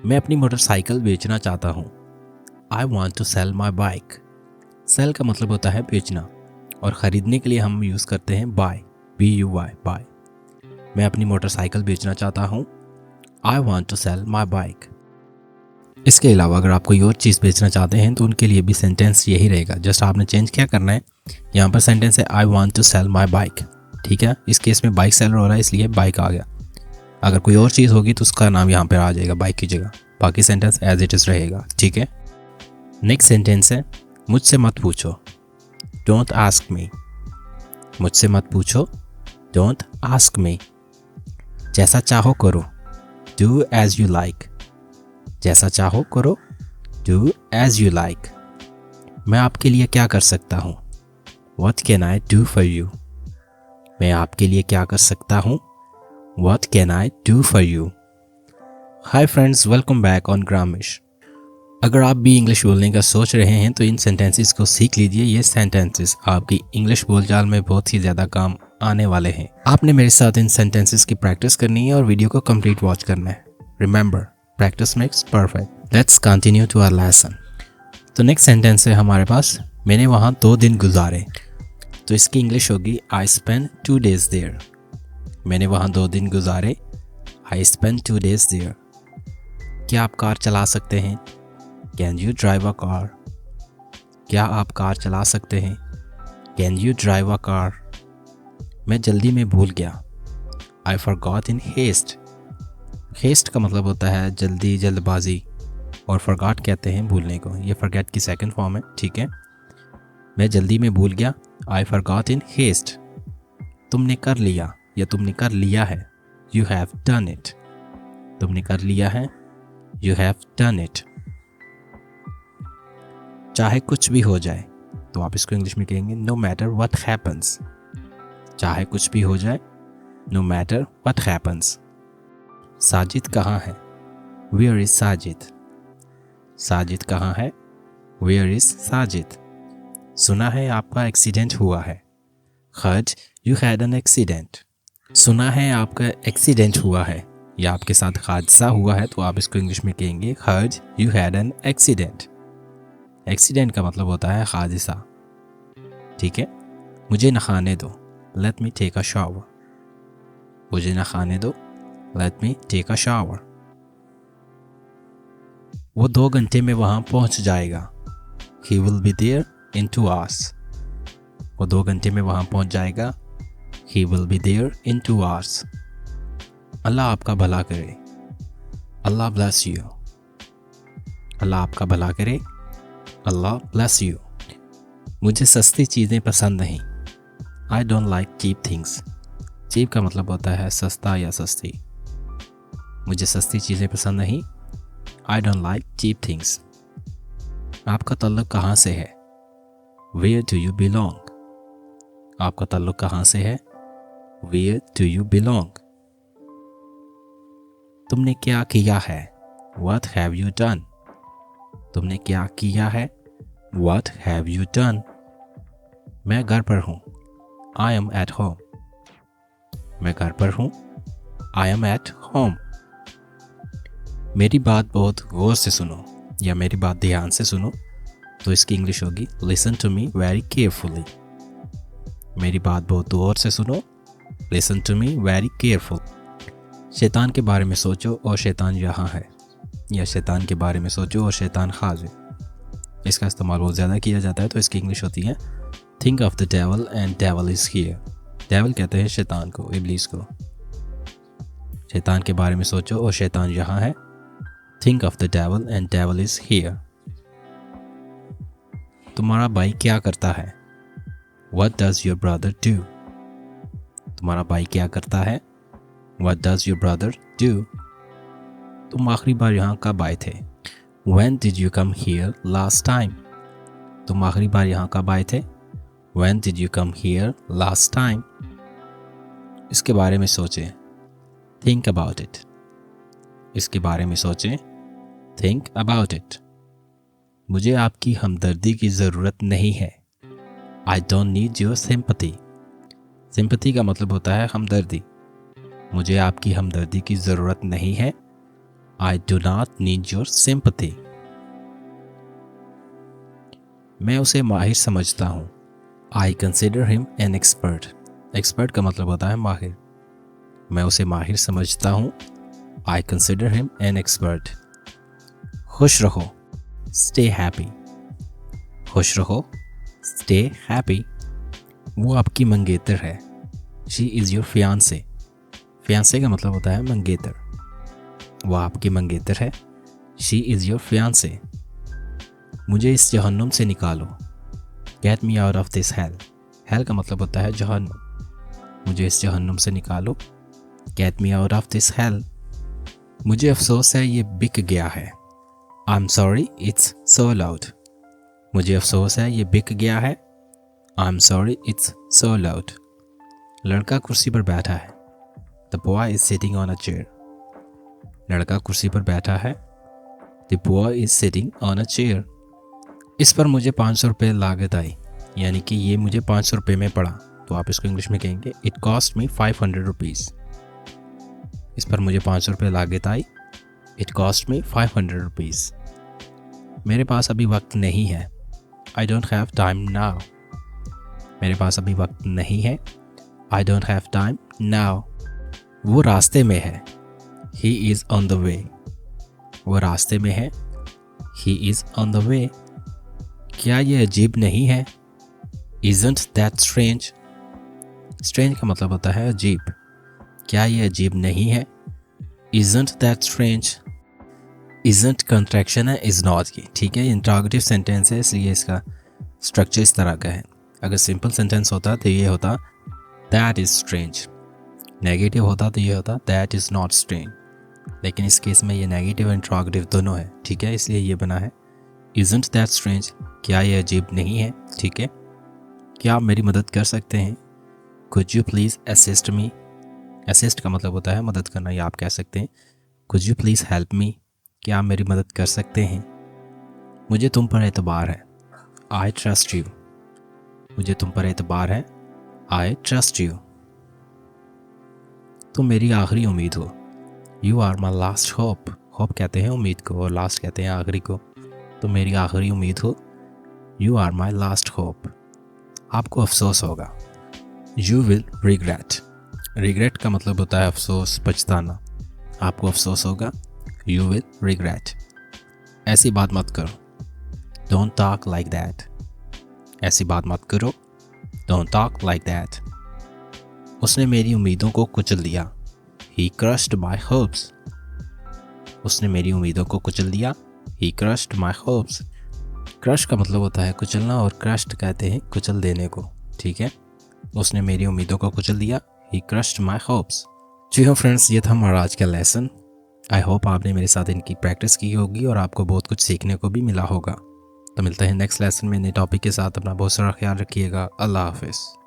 मैं अपनी मोटरसाइकिल बेचना चाहता हूँ। I want to sell my bike. Sell का मतलब होता है बेचना और ख़रीदने के लिए हम यूज़ करते हैं बाय, BUY, बाय। मैं अपनी मोटरसाइकिल बेचना चाहता हूँ। I want to sell my bike. इसके अलावा अगर आप कोई और चीज़ बेचना चाहते हैं तो उनके लिए भी सेंटेंस यही रहेगा। जस्ट आपने चेंज क्या करना है, यहाँ पर सेंटेंस है I want to sell my bike. ठीक है, इस केस में बाइक सेलर हो रहा है इसलिए बाइक आ गया। अगर कोई और चीज़ होगी तो उसका नाम यहाँ पर आ जाएगा बाइक की जगह। बाकी सेंटेंस एज इट इज़ रहेगा। ठीक है, नेक्स्ट सेंटेंस है मुझसे मत पूछो, डोंट आस्क मी। मुझसे मत पूछो, डोंट आस्क मी। जैसा चाहो करो, डू एज यू लाइक। जैसा चाहो करो, डू एज यू लाइक। मैं आपके लिए क्या कर सकता हूँ, what can I do for you. मैं आपके लिए क्या कर सकता हूँ, what can I do for you. Hi friends, welcome back on ग्रामिश। अगर आप भी इंग्लिश बोलने का सोच रहे हैं तो इन सेंटेंसेस को सीख लीजिए। ये सेंटेंसेस आपकी इंग्लिश बोलचाल में बहुत ही ज़्यादा काम आने वाले हैं। आपने मेरे साथ इन सेंटेंसेस की प्रैक्टिस करनी है और वीडियो को कंप्लीट वॉच करना है। Remember, practice makes perfect. Let's continue to our lesson. तो नेक्स्ट सेंटेंस है हमारे पास, मैंने वहाँ 2 दिन गुजारे। तो इसकी इंग्लिश होगी आई स्पेंड 2 days देयर। मैंने वहाँ 2 दिन गुजारे, आई स्पेंड 2 days देयर। क्या आप कार चला सकते हैं, can you drive a car. क्या आप कार चला सकते हैं, can you drive a car. मैं जल्दी में भूल गया, I forgot in haste. Haste का मतलब होता है जल्दी, जल्दबाजी, और फॉरगॉट कहते हैं भूलने को। ये फॉरगेट की सेकंड फॉर्म है। ठीक है, मैं जल्दी में भूल गया, आई फॉरगॉट इन हेस्ट। तुमने कर लिया या तुमने कर लिया है, यू हैव डन इट। तुमने कर लिया है, यू हैव डन इट। चाहे कुछ भी हो जाए, तो आप इसको इंग्लिश में कहेंगे नो मैटर व्हाट हैपन्स। चाहे कुछ भी हो जाए, no matter what happens. Sajid कहाँ है, वेयर इज साजिद। साजिद कहाँ है, वेयर इज साजिद। सुना है आपका एक्सीडेंट हुआ है, खर्ज यू हैड एन एक्सीडेंट। सुना है आपका एक्सीडेंट हुआ है या आपके साथ हादसा हुआ है, तो आप इसको इंग्लिश में कहेंगे खर्ज you had an accident. Accident का मतलब होता है हादसा। ठीक है, मुझे नहाने दो, let me take a shower. मुझे नहाने दो, let me take a shower. वो 2 घंटे में वहां पहुंच जाएगा, he will be there in 2 hours। वो 2 घंटे में वहां पहुंच जाएगा, he will be there in 2 hours। Allah आपका भला करे, अल्लाह ब्लेस यू। अल्लाह आपका भला करे, अल्लाह ब्लेस यू। मुझे सस्ती चीज़ें पसंद नहीं, I don't like cheap things. Cheap का मतलब होता है सस्ता या सस्ती। मुझे सस्ती चीज़ें पसंद नहीं, I don't like cheap things. आपका ताल्लुक कहाँ से है, वेयर डू यू बिलोंग। आपका ताल्लुक कहाँ से है, वेयर डू यू बिलोंग। तुमने क्या किया है, व्हाट हैव यू डन। तुमने क्या किया है, व्हाट हैव यू डन। मैं घर पर हूँ, आई एम एट होम। मैं घर पर हूँ, आई एम एट होम। मेरी बात बहुत गौर से सुनो या मेरी बात ध्यान से सुनो, तो इसकी इंग्लिश होगी listen to me very carefully. मेरी बात बहुत गौर से सुनो, listen to me very careful. शैतान के बारे में सोचो और शैतान यहाँ है, या शैतान के बारे में सोचो और शैतान हाजिर। इसका इस्तेमाल बहुत ज़्यादा किया जाता है, तो इसकी इंग्लिश होती है think of the devil and devil is here. Devil कहते हैं शैतान को, इब्लीस को। शैतान के बारे में सोचो और शैतान यहाँ है, think of the devil and devil is here. तुम्हारा भाई क्या करता है, what does your brother do. तुम्हारा भाई क्या करता है, what does your brother do. तुम आखिरी बार यहाँ कब आए थे, when did you come here last time. तुम आखिरी बार यहाँ कब आए थे, when did you come here last time. इसके बारे में सोचें, थिंक अबाउट इट। इसके बारे में सोचें, थिंक अबाउट इट। मुझे आपकी हमदर्दी की ज़रूरत नहीं है, I don't need your sympathy. Sympathy का मतलब होता है हमदर्दी। मुझे आपकी हमदर्दी की ज़रूरत नहीं है, I do not need your sympathy. मैं उसे माहिर समझता हूँ. I consider him an expert. Expert का मतलब होता है माहिर. मैं उसे माहिर समझता हूँ. I consider him an expert. खुश रहो. Stay happy. खुश रहो. Stay happy. वो आपकी मंगेतर है. She is your fiancé. Fiancé का मतलब होता है मंगेतर. वो आपकी मंगेतर है. She is your fiancé. मुझे इस जहन्नुम से निकालो. Get me out of this hell. Hell का मतलब होता है जहन्नुम. मुझे इस जहन्नुम से निकालो. Get me out of this hell. मुझे अफसोस है ये बिक गया है. I'm sorry it's so loud. मुझे अफसोस है ये बिक गया है. I'm sorry it's so loud. लड़का कुर्सी पर बैठा है. The boy is sitting on a chair. लड़का कुर्सी पर बैठा है. The boy is sitting on a chair. इस पर मुझे 500 रुपये लागत आई. यानी कि ये मुझे 500 रुपये में पड़ा. तो आप इसको इंग्लिश में कहेंगे It cost me 500 rupees. इस पर मुझे 500 रुपये लागत आई. It cost me 500 rupees. मेरे पास अभी वक्त नहीं है. I don't have time now. मेरे पास अभी वक्त नहीं है. I don't have time now. वो रास्ते में है. He is on the way. वो रास्ते में है. He is on the way. क्या ये अजीब नहीं है? Isn't that strange? Strange का मतलब होता है अजीब. क्या ये अजीब नहीं है? Isn't that strange? Isn't contraction है is not की. ठीक है, इंट्रोगेटिव सेंटेंस है इसलिए इसका स्ट्रक्चर इस तरह का है. अगर सिंपल सेंटेंस होता तो ये होता That is strange. नेगेटिव होता तो ये होता That is not strange. लेकिन इस केस में ये नेगेटिव और इंट्रोगेटिव दोनों है. ठीक है, इसलिए ये बना है Isn't that strange? क्या ये अजीब नहीं है? ठीक है. क्या आप मेरी मदद कर सकते हैं? Could you please assist me? Assist का मतलब होता है मदद करना, या आप कह सकते हैं Could you please help me? क्या आप मेरी मदद कर सकते हैं? मुझे तुम पर एतबार है. I trust you. मुझे तुम पर एतबार है. I trust you. तुम मेरी आखिरी उम्मीद हो. You are my last hope. Hope कहते हैं उम्मीद को और last कहते हैं आखिरी को. तुम मेरी आखिरी उम्मीद हो. You are my last hope. आपको अफसोस होगा. You will regret. Regret का मतलब होता है अफसोस, पछताना. आपको अफसोस होगा. You will regret. ऐसी बात मत करो. Don't talk like that. ऐसी बात मत करो. Don't talk like that. उसने मेरी उम्मीदों को कुचल दिया. He crushed my hopes. उसने मेरी उम्मीदों को कुचल दिया. He crushed my hopes. Crush का मतलब होता है कुचलना और crushed कहते हैं कुचल देने को. ठीक है, उसने मेरी उम्मीदों को कुचल दिया. He crushed my hopes. जी हाँ फ्रेंड्स, ये था हमारा आज का लेसन. आई होप आपने मेरे साथ इनकी प्रैक्टिस की होगी और आपको बहुत कुछ सीखने को भी मिला होगा. तो मिलते हैं नेक्स्ट लेसन में नए टॉपिक के साथ. अपना बहुत सारा ख्याल रखिएगा. अल्लाह हाफिज़.